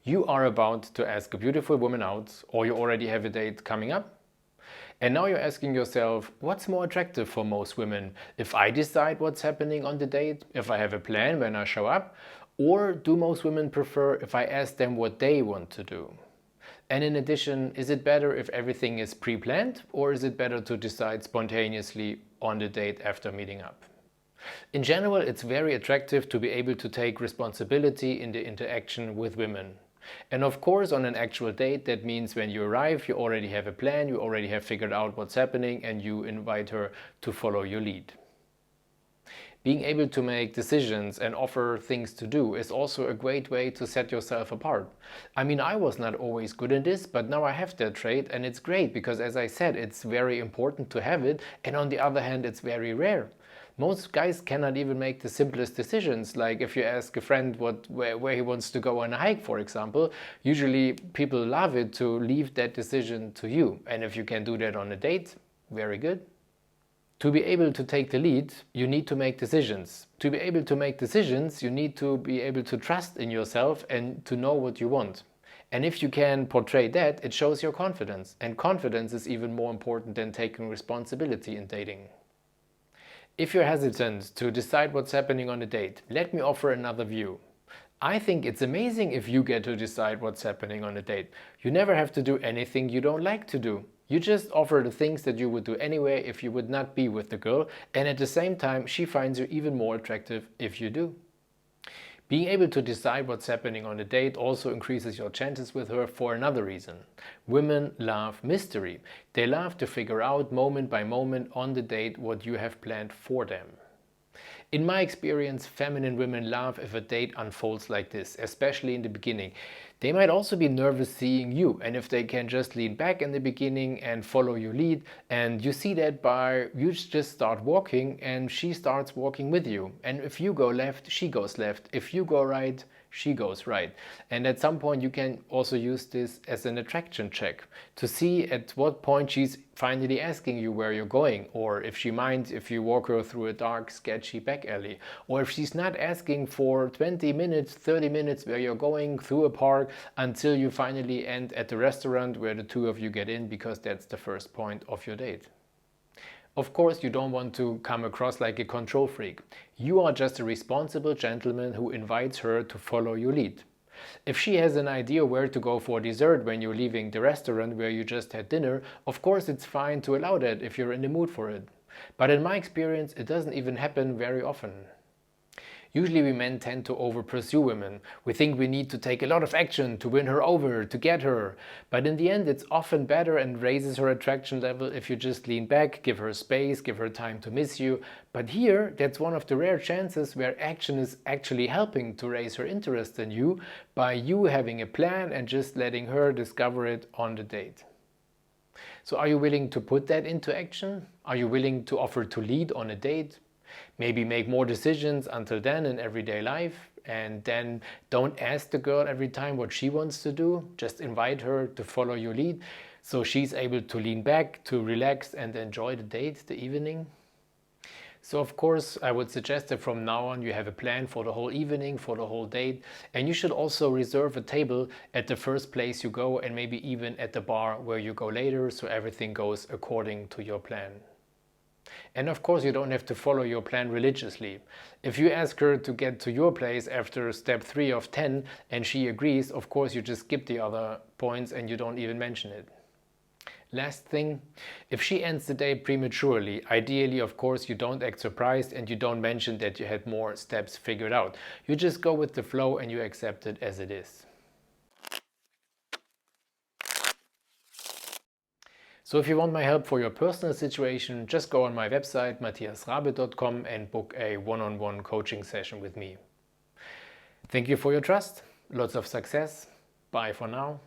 You are about to ask a beautiful woman out, or you already have a date coming up. And now you're asking yourself, what's more attractive for most women? If I decide what's happening on the date, if I have a plan when I show up, or do most women prefer if I ask them what they want to do? And in addition, is it better if everything is pre-planned, or is it better to decide spontaneously on the date after meeting up? In general, it's very attractive to be able to take responsibility in the interaction with women. And of course, on an actual date, that means when you arrive, you already have a plan, you already have figured out what's happening, and you invite her to follow your lead. Being able to make decisions and offer things to do is also a great way to set yourself apart. I mean, I was not always good in this, but now I have that trait, and it's great because, as I said, it's very important to have it, and on the other hand, it's very rare. Most guys cannot even make the simplest decisions, like if you ask a friend where he wants to go on a hike, for example, usually people love it to leave that decision to you. And if you can do that on a date, very good. To be able to take the lead, you need to make decisions. To be able to make decisions, you need to be able to trust in yourself and to know what you want. And if you can portray that, it shows your confidence. And confidence is even more important than taking responsibility in dating. If you're hesitant to decide what's happening on a date, let me offer another view. I think it's amazing if you get to decide what's happening on a date. You never have to do anything you don't like to do. You just offer the things that you would do anyway if you would not be with the girl, and at the same time she finds you even more attractive if you do. Being able to decide what's happening on a date also increases your chances with her for another reason. Women love mystery. They love to figure out moment by moment on the date what you have planned for them. In my experience, feminine women love if a date unfolds like this, especially in the beginning. They might also be nervous seeing you, and if they can just lean back in the beginning and follow your lead, and you see that by you just start walking and she starts walking with you. And if you go left, she goes left. If you go right, she goes right. And at some point you can also use this as an attraction check to see at what point she's finally asking you where you're going, or if she minds if you walk her through a dark, sketchy back alley, or if she's not asking for 20 minutes, 30 minutes where you're going through a park until you finally end at the restaurant where the two of you get in, because that's the first point of your date. Of course, you don't want to come across like a control freak. You are just a responsible gentleman who invites her to follow your lead. If she has an idea where to go for dessert when you're leaving the restaurant where you just had dinner, of course it's fine to allow that if you're in the mood for it. But in my experience, it doesn't even happen very often. Usually we men tend to over-pursue women. We think we need to take a lot of action to win her over, to get her. But in the end, it's often better and raises her attraction level if you just lean back, give her space, give her time to miss you. But here, that's one of the rare chances where action is actually helping to raise her interest in you by you having a plan and just letting her discover it on the date. So are you willing to put that into action? Are you willing to offer to lead on a date? Maybe make more decisions until then in everyday life, and then don't ask the girl every time what she wants to do. Just invite her to follow your lead so she's able to lean back, to relax and enjoy the date, the evening. So of course I would suggest that from now on you have a plan for the whole evening, for the whole date, and you should also reserve a table at the first place you go, and maybe even at the bar where you go later, so everything goes according to your plan. And of course you don't have to follow your plan religiously. If you ask her to get to your place after step 3 of 10 and she agrees, of course you just skip the other points and you don't even mention it. Last thing, if she ends the day prematurely, ideally of course you don't act surprised and you don't mention that you had more steps figured out. You just go with the flow and you accept it as it is. So if you want my help for your personal situation, just go on my website matthiasrabe.com and book a one-on-one coaching session with me. Thank you for your trust. Lots of success. Bye for now.